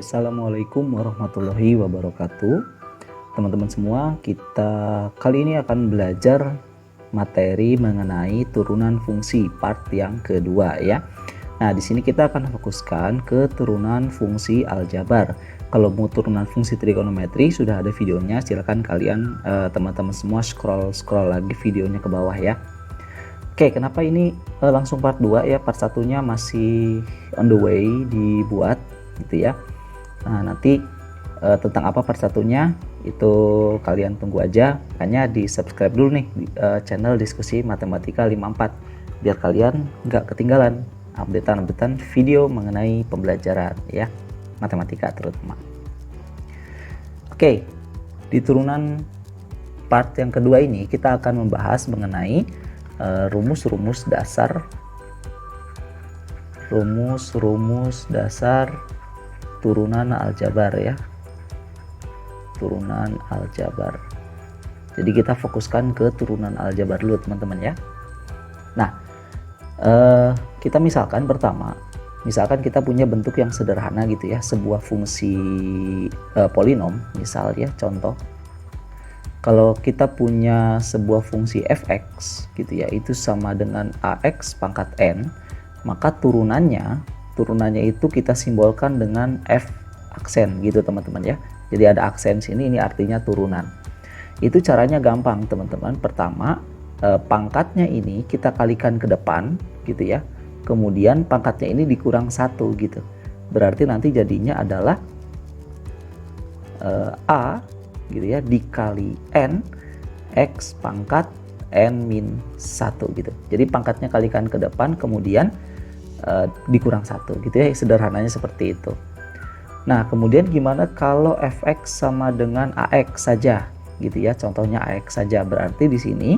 Assalamualaikum warahmatullahi wabarakatuh. Teman-teman semua, kita kali ini akan belajar materi mengenai turunan fungsi part yang kedua ya. Nah, di sini kita akan fokuskan ke turunan fungsi aljabar. Kalau mau turunan fungsi trigonometri sudah ada videonya, silakan kalian teman-teman semua scroll lagi videonya ke bawah ya. Oke, kenapa ini langsung part 2 ya? Part satunya masih on the way dibuat gitu ya. Nah, nanti tentang apa part satunya itu kalian tunggu aja, hanya di subscribe dulu nih di channel Diskusi Matematika 54 biar kalian nggak ketinggalan updatean video mengenai pembelajaran ya, matematika terutama. Oke, di turunan part yang kedua ini kita akan membahas mengenai rumus-rumus dasar turunan aljabar ya, turunan aljabar. Jadi kita fokuskan ke turunan aljabar dulu teman-teman ya. Nah, kita misalkan kita punya bentuk yang sederhana gitu ya, sebuah fungsi polinom misal ya, contoh kalau kita punya sebuah fungsi fx gitu ya, itu sama dengan ax pangkat n, maka turunannya itu kita simbolkan dengan f aksen gitu teman-teman ya. Jadi ada aksen sini, ini artinya turunan. Itu caranya gampang teman-teman. Pertama, pangkatnya ini kita kalikan ke depan gitu ya, kemudian pangkatnya ini dikurang 1 gitu, berarti nanti jadinya adalah a gitu ya dikali n x pangkat n min 1 gitu. Jadi pangkatnya kalikan ke depan kemudian dikurang 1 gitu ya, sederhananya seperti itu. Nah, kemudian gimana kalau fx sama dengan ax saja gitu ya, contohnya ax saja, berarti di sini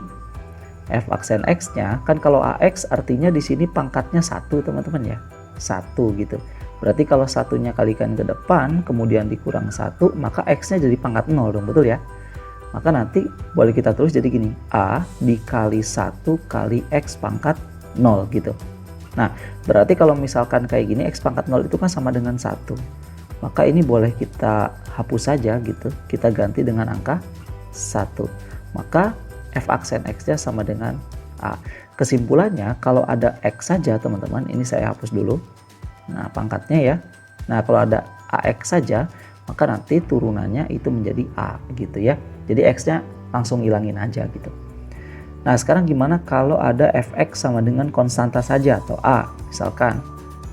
f aksen x-nya kan, kalau ax artinya di sini pangkatnya 1 teman-teman ya, 1 gitu. Berarti kalau satunya kalikan ke depan kemudian dikurang 1, maka x-nya jadi pangkat 0 dong, betul ya. Maka nanti boleh kita tulis jadi gini, a dikali 1 kali x pangkat 0 gitu. Nah, berarti kalau misalkan kayak gini, x pangkat 0 itu kan sama dengan 1. Maka ini boleh kita hapus saja gitu, kita ganti dengan angka 1. Maka f aksen x-nya sama dengan a. Kesimpulannya, kalau ada x saja teman-teman, ini saya hapus dulu. Nah, pangkatnya ya. Nah, kalau ada ax saja, maka nanti turunannya itu menjadi a gitu ya. Jadi x-nya langsung hilangin aja gitu. Nah, sekarang gimana kalau ada fx sama dengan konstanta saja atau a misalkan,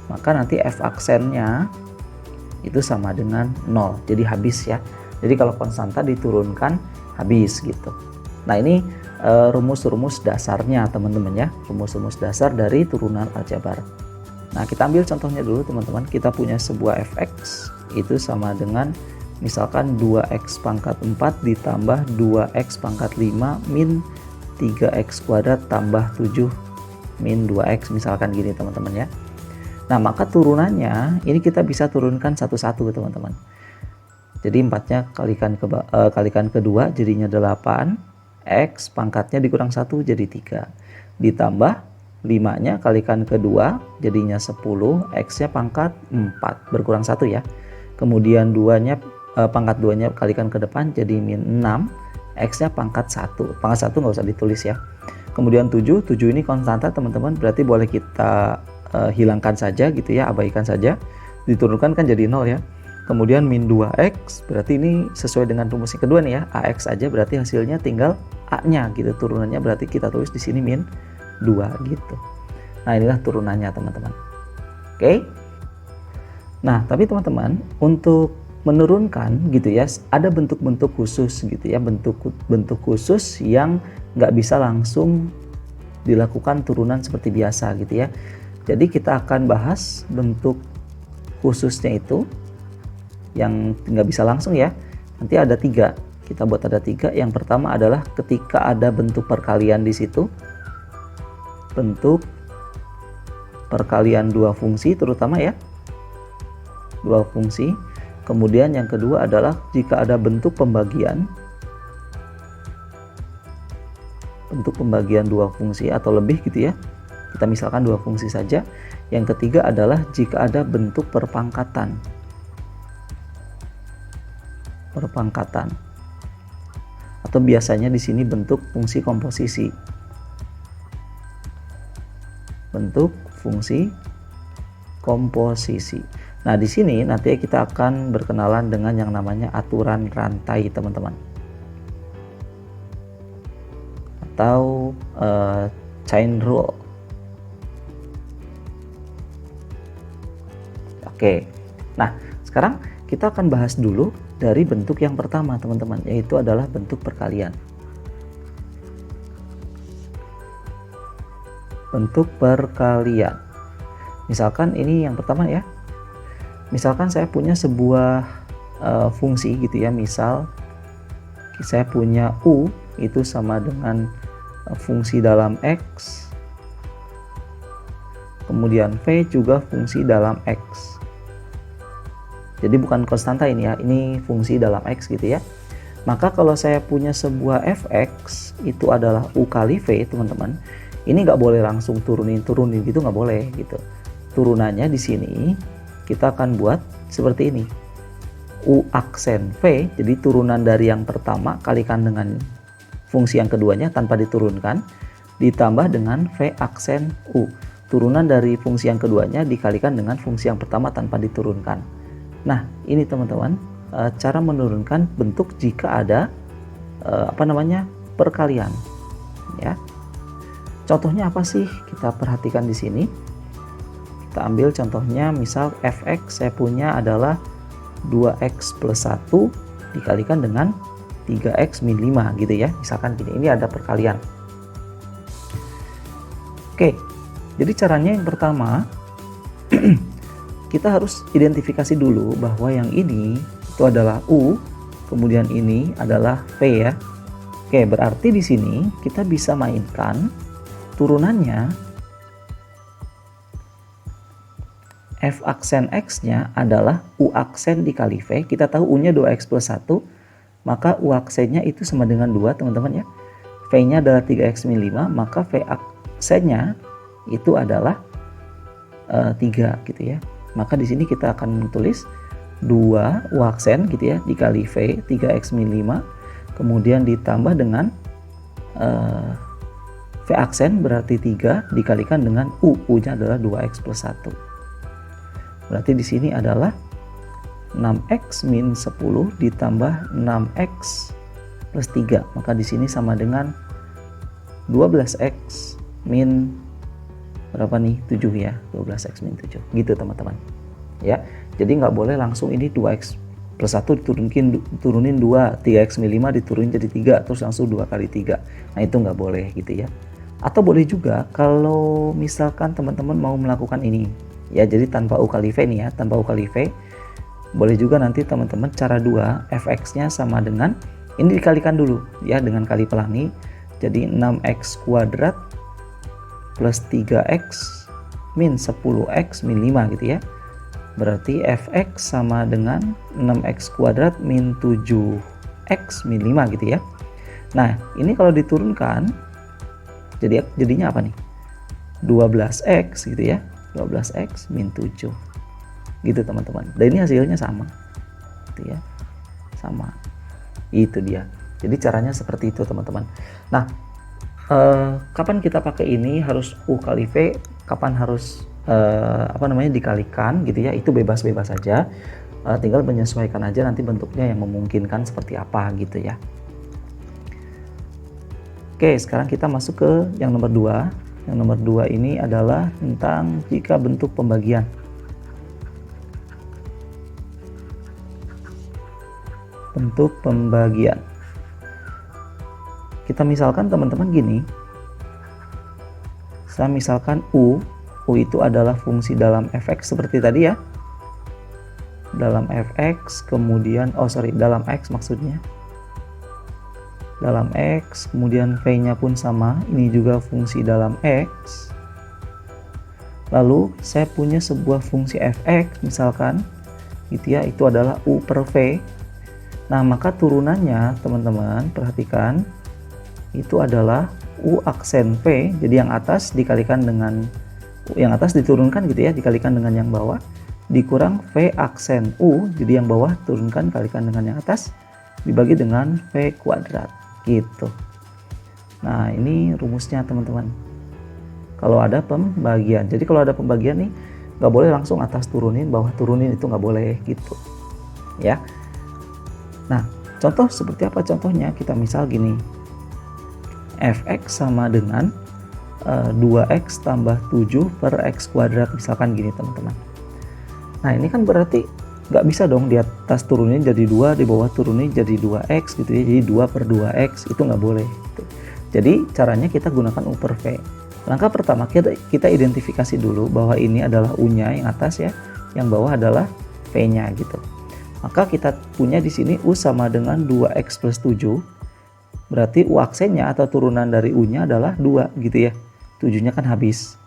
maka nanti f aksennya itu sama dengan 0, jadi habis ya. Jadi kalau konstanta diturunkan habis gitu. Nah, ini rumus-rumus dasarnya teman-teman ya, rumus-rumus dasar dari turunan aljabar. Nah, kita ambil contohnya dulu teman-teman. Kita punya sebuah fx itu sama dengan misalkan 2x pangkat 4 ditambah 2x pangkat 5 min 3x kuadrat tambah 7 min 2x misalkan gini teman-teman ya. Nah, maka turunannya ini kita bisa turunkan satu-satu teman-teman. Jadi 4-nya kalikan ke 2 jadinya 8, x pangkatnya dikurang 1 jadi 3, ditambah 5-nya kalikan ke 2 jadinya 10, x-nya pangkat 4 berkurang 1 ya. Kemudian 2-nya pangkat 2-nya kalikan ke depan jadi min 6, x-nya pangkat 1. Pangkat 1 nggak usah ditulis ya. Kemudian 7 ini konstanta teman-teman, berarti boleh kita hilangkan saja gitu ya, abaikan saja. Diturunkan kan jadi 0 ya. Kemudian min 2x, berarti ini sesuai dengan rumus yang kedua nih ya, ax aja, berarti hasilnya tinggal a-nya gitu. Turunannya berarti kita tulis di sini min 2 gitu. Nah, inilah turunannya teman-teman. Oke. Nah, tapi teman-teman, untuk menurunkan gitu ya, ada bentuk-bentuk khusus gitu ya, bentuk khusus yang nggak bisa langsung dilakukan turunan seperti biasa gitu ya. Jadi kita akan bahas bentuk khususnya itu yang nggak bisa langsung ya. Nanti ada 3, kita buat ada 3. Yang pertama adalah ketika ada bentuk perkalian di situ, bentuk perkalian dua fungsi terutama ya, dua fungsi. Kemudian yang kedua adalah jika ada bentuk pembagian dua fungsi atau lebih gitu ya, kita misalkan 2 fungsi saja. Yang ketiga adalah jika ada bentuk perpangkatan. perpangkatan. Atau biasanya di sini bentuk fungsi komposisi. Bentuk fungsi komposisi. Nah, di sini nanti kita akan berkenalan dengan yang namanya aturan rantai, teman-teman. Atau chain rule. Oke. Nah, sekarang kita akan bahas dulu dari bentuk yang pertama, teman-teman, yaitu adalah bentuk perkalian. Bentuk perkalian. Misalkan ini yang pertama ya. Misalkan saya punya sebuah fungsi gitu ya. Misal saya punya U itu sama dengan fungsi dalam X. Kemudian V juga fungsi dalam X. Jadi bukan konstanta ini ya, ini fungsi dalam X gitu ya. Maka kalau saya punya sebuah fx itu adalah U kali V, teman-teman. Ini nggak boleh langsung turunin gitu, nggak boleh gitu. Turunannya di sini kita akan buat seperti ini. U aksen V, jadi turunan dari yang pertama kalikan dengan fungsi yang keduanya tanpa diturunkan, ditambah dengan V aksen U. Turunan dari fungsi yang keduanya dikalikan dengan fungsi yang pertama tanpa diturunkan. Nah, ini teman-teman cara menurunkan bentuk jika ada perkalian ya. Contohnya apa sih? Kita perhatikan di sini. Kita ambil contohnya, misal fx saya punya adalah 2x plus 1 dikalikan dengan 3x min 5 gitu ya. Misalkan gini, ini ada perkalian. Oke, jadi caranya yang pertama kita harus identifikasi dulu bahwa yang ini itu adalah U, kemudian ini adalah V ya. Oke, berarti di sini kita bisa mainkan turunannya. F aksen X-nya adalah U aksen dikali V. Kita tahu U-nya 2X plus 1, maka U aksennya itu sama dengan 2, teman-teman ya. V-nya adalah 3X min 5, maka V aksennya itu adalah 3 gitu ya. Maka di sini kita akan tulis 2 U aksen gitu ya dikali V 3X min 5, kemudian ditambah dengan V aksen berarti 3 dikalikan dengan U. U-nya adalah 2X plus 1. Berarti di sini adalah 6X min 10 ditambah 6X plus 3. Maka di sini sama dengan 12X min berapa nih? 7 ya, 12x min 7 gitu teman-teman ya. Jadi nggak boleh langsung ini 2x plus 1 turunin 2, 3x min 5 diturunin jadi 3, terus langsung 2 kali 3. Nah itu nggak boleh gitu ya. Atau boleh juga kalau misalkan teman-teman mau melakukan ini ya, jadi tanpa U kali V nih ya, tanpa U kali V. Boleh juga nanti teman-teman cara 2, fx nya sama dengan ini dikalikan dulu ya dengan kali pelangi, jadi 6x kuadrat plus 3x min 10x min 5 gitu ya. Berarti fx sama dengan 6x kuadrat min 7x min 5 gitu ya. Nah, ini kalau diturunkan jadinya apa nih? 12x gitu ya. 12x min 7. Gitu teman-teman. Dan ini hasilnya sama. Gitu ya. Sama. Itu dia. Jadi caranya seperti itu, teman-teman. Nah, kapan kita pakai ini harus U kali V, kapan harus dikalikan gitu ya, itu bebas-bebas saja, tinggal menyesuaikan aja nanti bentuknya yang memungkinkan seperti apa gitu ya. Oke, sekarang kita masuk ke yang nomor 2. Yang nomor 2 ini adalah tentang jika bentuk pembagian. Bentuk pembagian. Kita misalkan teman-teman gini, saya misalkan U itu adalah fungsi dalam fx seperti tadi ya, dalam fx, kemudian dalam x maksudnya, dalam x, kemudian V nya pun sama, ini juga fungsi dalam x. Lalu saya punya sebuah fungsi fx misalkan gitu ya, itu adalah U per V. Nah maka turunannya teman-teman perhatikan, itu adalah U aksen V, jadi yang atas dikalikan dengan yang atas diturunkan gitu ya, dikalikan dengan yang bawah, dikurang V aksen U, jadi yang bawah turunkan kalikan dengan yang atas, dibagi dengan V kuadrat gitu. Nah ini rumusnya teman-teman. Kalau ada pembagian, jadi kalau ada pembagian nih nggak boleh langsung atas turunin, bawah turunin, itu nggak boleh gitu ya. Nah contoh seperti apa contohnya? Kita misal gini, fx sama dengan 2x tambah 7 per x kuadrat, misalkan gini teman-teman. Nah ini kan berarti nggak bisa dong di atas turunin jadi 2, di bawah turunin jadi 2x gitu ya, jadi 2 per 2x, itu nggak boleh gitu. Jadi caranya kita gunakan U per V. Langkah pertama kita identifikasi dulu bahwa ini adalah U-nya yang atas ya, yang bawah adalah V-nya gitu. Maka kita punya di sini U sama dengan 2x plus 7. Berarti U aksennya atau turunan dari U-nya adalah 2 gitu ya. 7-nya kan habis.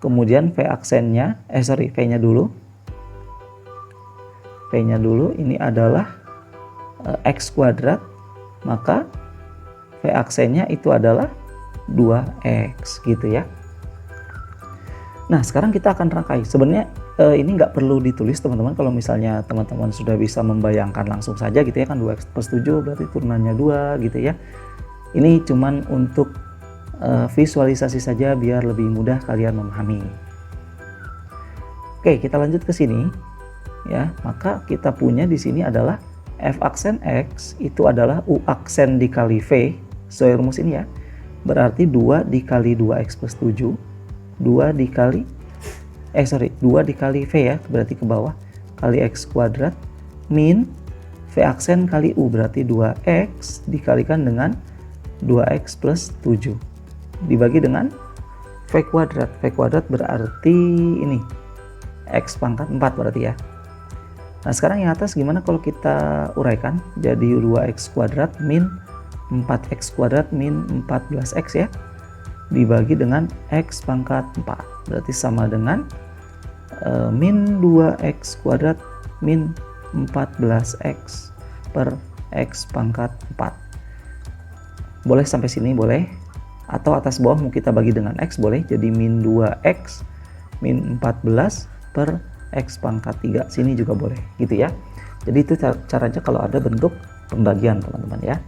Kemudian V aksennya, V-nya dulu. V-nya dulu ini adalah x kuadrat, maka V aksennya itu adalah 2x gitu ya. Nah sekarang kita akan rangkai. Sebenarnya ini nggak perlu ditulis teman-teman, kalau misalnya teman-teman sudah bisa membayangkan langsung saja gitu ya kan, 2x plus 7 berarti turunannya 2 gitu ya. Ini cuman untuk visualisasi saja biar lebih mudah kalian memahami. Oke, kita lanjut ke sini ya. Maka kita punya di sini adalah f aksen x itu adalah U aksen dikali V sesuai rumus ini ya. Berarti 2 dikali 2x plus 7, 2 dikali 2 dikali V ya, berarti ke bawah, kali x kuadrat min V aksen kali U, berarti 2x dikalikan dengan 2x plus 7 dibagi dengan V kuadrat. V kuadrat berarti ini x pangkat 4 berarti ya. Nah sekarang yang atas gimana kalau kita uraikan, jadi 2x kuadrat min 4x kuadrat min 14x ya, dibagi dengan x pangkat 4, berarti sama dengan min 2x kuadrat min 14x per x pangkat 4. Boleh sampai sini boleh, atau atas bawah mau kita bagi dengan x boleh, jadi min 2x min 14 per x pangkat 3, sini juga boleh gitu ya. Jadi itu caranya kalau ada bentuk pembagian teman-teman ya.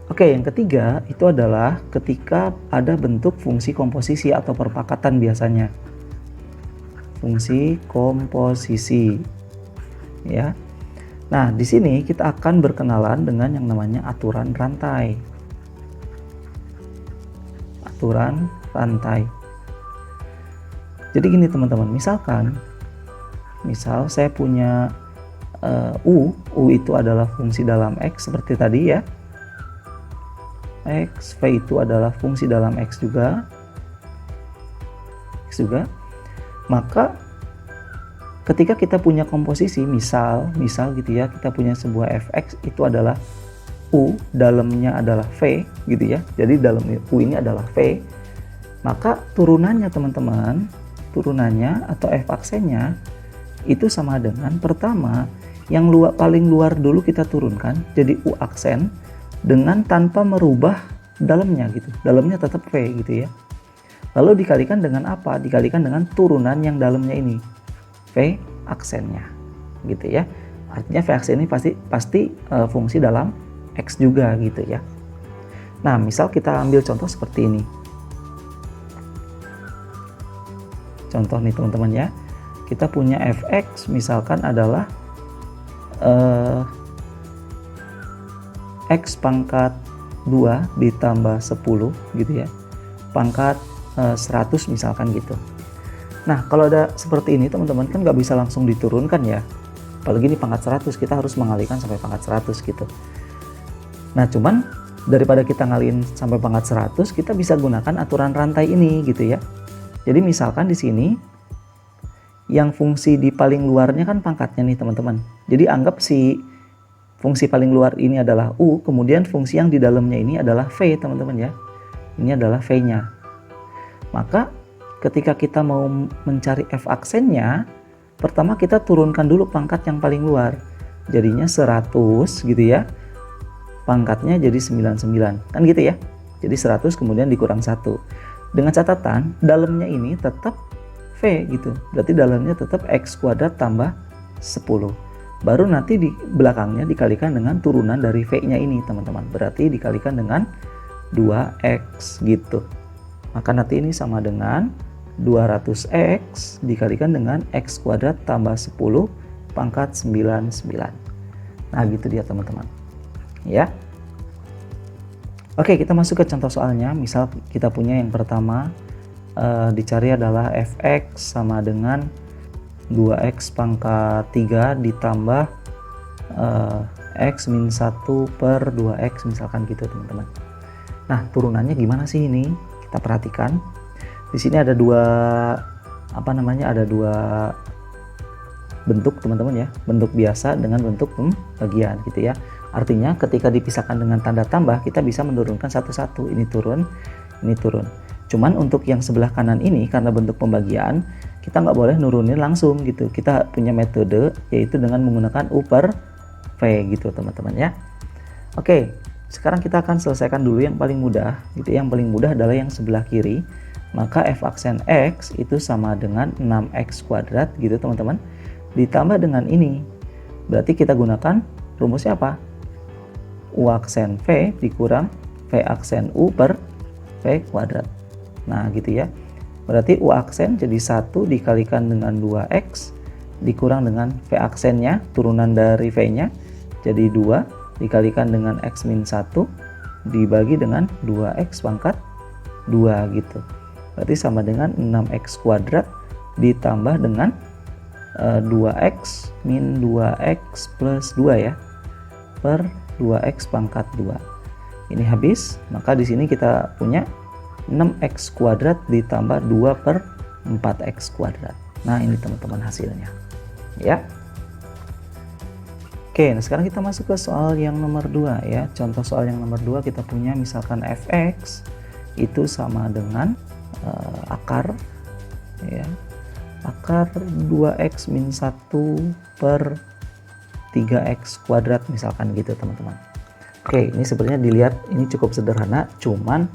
Oke, yang ketiga itu adalah ketika ada bentuk fungsi komposisi atau perpakatan biasanya. Fungsi komposisi. Ya. Nah, di sini kita akan berkenalan dengan yang namanya aturan rantai. Aturan rantai. Jadi gini teman-teman, misal saya punya U itu adalah fungsi dalam X seperti tadi ya. X, V itu adalah fungsi dalam X juga, maka ketika kita punya komposisi, misal gitu ya, kita punya sebuah fx itu adalah U, dalamnya adalah V gitu ya, jadi dalam U ini adalah V, maka turunannya teman-teman, turunannya atau f aksennya itu sama dengan pertama yang paling luar dulu kita turunkan jadi U aksen, dengan tanpa merubah dalamnya gitu, dalamnya tetap V gitu ya. Lalu dikalikan dengan apa? Dikalikan dengan turunan yang dalamnya ini, V aksennya gitu ya. Artinya V aksen ini pasti fungsi dalam X juga gitu ya. Nah misal kita ambil contoh seperti ini. Contoh nih teman-teman ya, kita punya fx misalkan adalah x pangkat 2 ditambah 10 gitu ya, pangkat 100 misalkan gitu. Nah kalau ada seperti ini teman-teman kan nggak bisa langsung diturunkan ya, apalagi ini pangkat 100, kita harus mengalihkan sampai pangkat 100 gitu. Nah cuman daripada kita ngalihin sampai pangkat 100, kita bisa gunakan aturan rantai ini gitu ya. Jadi misalkan di sini yang fungsi di paling luarnya kan pangkatnya nih teman-teman, jadi anggap si fungsi paling luar ini adalah U, kemudian fungsi yang di dalamnya ini adalah V teman-teman ya. Ini adalah V-nya. Maka ketika kita mau mencari F aksennya, pertama kita turunkan dulu pangkat yang paling luar. Jadinya 100 gitu ya. Pangkatnya jadi 99. Kan gitu ya. Jadi 100 kemudian dikurang 1. Dengan catatan dalamnya ini tetap V V gitu. Berarti dalamnya tetap X kuadrat tambah 10. Baru nanti di belakangnya dikalikan dengan turunan dari V-nya ini teman-teman. Berarti dikalikan dengan 2X gitu. Maka nanti ini sama dengan 200X dikalikan dengan X kuadrat tambah 10 pangkat 99. Nah gitu dia teman-teman. Ya. Oke, kita masuk ke contoh soalnya. Misal kita punya yang pertama dicari adalah fx sama dengan 2x pangkat 3 ditambah x min 1 per 2x misalkan gitu teman-teman. Nah turunannya gimana sih ini? Kita perhatikan. Di sini ada ada dua bentuk teman-teman ya, bentuk biasa dengan bentuk pembagian gitu ya. Artinya ketika dipisahkan dengan tanda tambah kita bisa menurunkan satu-satu, ini turun, ini turun. Cuman untuk yang sebelah kanan ini karena bentuk pembagian kita nggak boleh nurunin langsung gitu. Kita punya metode yaitu dengan menggunakan U per V gitu teman-teman ya. Oke, sekarang kita akan selesaikan dulu yang paling mudah gitu. Yang paling mudah adalah yang sebelah kiri. Maka f aksen x itu sama dengan 6x kuadrat gitu teman-teman. Ditambah dengan ini. Berarti kita gunakan rumusnya apa? U aksen V dikurang V aksen U per V kuadrat. Nah gitu ya. Berarti U aksen jadi 1 dikalikan dengan 2x dikurang dengan V aksennya, turunan dari V-nya jadi 2 dikalikan dengan x min 1 dibagi dengan 2x pangkat 2 gitu. Berarti sama dengan 6x kuadrat ditambah dengan 2x min 2x plus 2 ya, per 2x pangkat 2. Ini habis, maka di sini kita punya 6x kuadrat ditambah 2 per 4x kuadrat. Nah ini teman-teman hasilnya ya. Oke, nah sekarang kita masuk ke soal yang nomor 2 ya. Contoh soal yang nomor 2 kita punya misalkan fx itu sama dengan akar ya, akar 2x min 1 per 3x kuadrat misalkan gitu teman-teman. Oke, ini sebenarnya dilihat ini cukup sederhana, cuman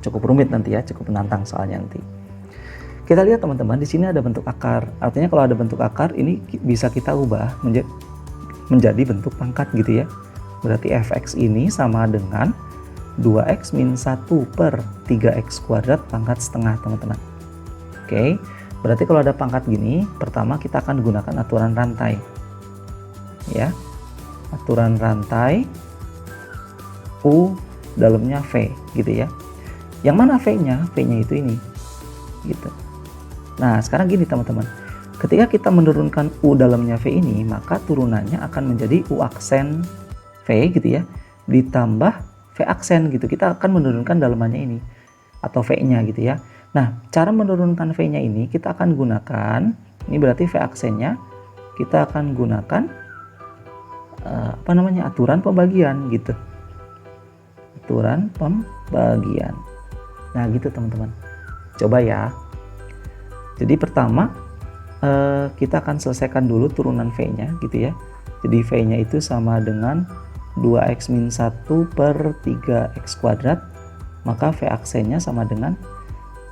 cukup rumit nanti ya, cukup menantang soalnya nanti. Kita lihat teman-teman, di sini ada bentuk akar. Artinya kalau ada bentuk akar ini bisa kita ubah menjadi bentuk pangkat gitu ya. Berarti fx ini sama dengan 2x min 1 per 3x kuadrat pangkat setengah teman-teman. Oke, berarti kalau ada pangkat gini, pertama kita akan gunakan aturan rantai ya. Aturan rantai U dalamnya V gitu ya. Yang mana V-nya? V-nya itu ini gitu. Nah sekarang gini teman-teman, ketika kita menurunkan U dalamnya V ini, maka turunannya akan menjadi U aksen V gitu ya, ditambah V aksen gitu. Kita akan menurunkan dalamannya ini atau V-nya gitu ya. Nah cara menurunkan V-nya ini kita akan gunakan, ini berarti V aksennya kita akan gunakan aturan pembagian gitu. Aturan pembagian. Nah gitu teman-teman. Coba ya. Jadi pertama kita akan selesaikan dulu turunan V-nya gitu ya. Jadi V-nya itu sama dengan 2x min 1 per 3x kuadrat. Maka V aksennya sama dengan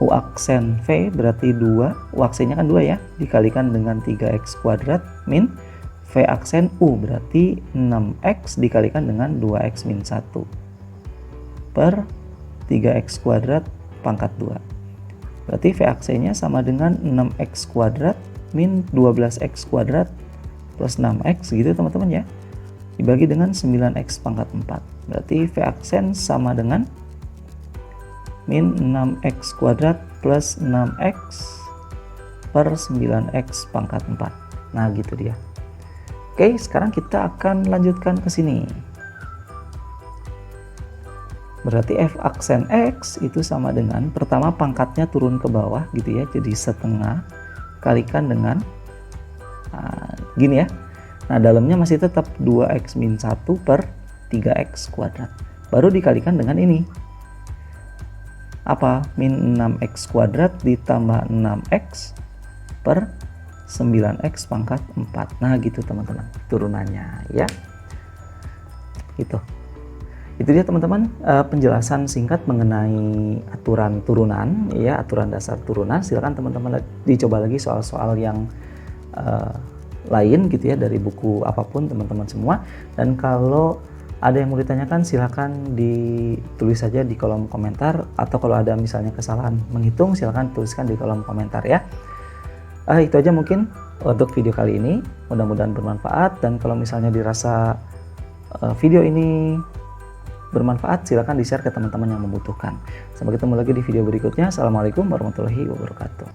U aksen V berarti 2. U aksennya kan 2 ya. Dikalikan dengan 3x kuadrat min V aksen U berarti 6x dikalikan dengan 2x min 1 per 3x kuadrat pangkat 2. Berarti V aksennya sama dengan 6x kuadrat min 12x kuadrat plus 6x gitu teman-teman ya. Dibagi dengan 9x pangkat 4. Berarti V aksen sama dengan min 6x kuadrat plus 6x per 9x pangkat 4. Nah gitu dia. Oke, sekarang kita akan lanjutkan ke sini. Berarti F aksen X itu sama dengan, pertama pangkatnya turun ke bawah gitu ya, jadi setengah kalikan dengan gini ya. Nah dalamnya masih tetap 2x min 1 per 3x kuadrat. Baru dikalikan dengan ini. Apa? Min 6x kuadrat ditambah 6x per 9x pangkat 4. Nah gitu teman-teman turunannya ya. Gitu. Itu dia teman-teman, penjelasan singkat mengenai aturan turunan, ya, aturan dasar turunan. Silakan teman-teman dicoba lagi soal-soal yang lain gitu ya, dari buku apapun teman-teman semua. Dan kalau ada yang mau ditanyakan, silakan ditulis saja di kolom komentar, atau kalau ada misalnya kesalahan menghitung, silakan tuliskan di kolom komentar ya. Itu aja mungkin untuk video kali ini, mudah-mudahan bermanfaat. Dan kalau misalnya dirasa video ini bermanfaat, silakan di-share ke teman-teman yang membutuhkan. Sampai ketemu lagi di video berikutnya. Assalamualaikum warahmatullahi wabarakatuh.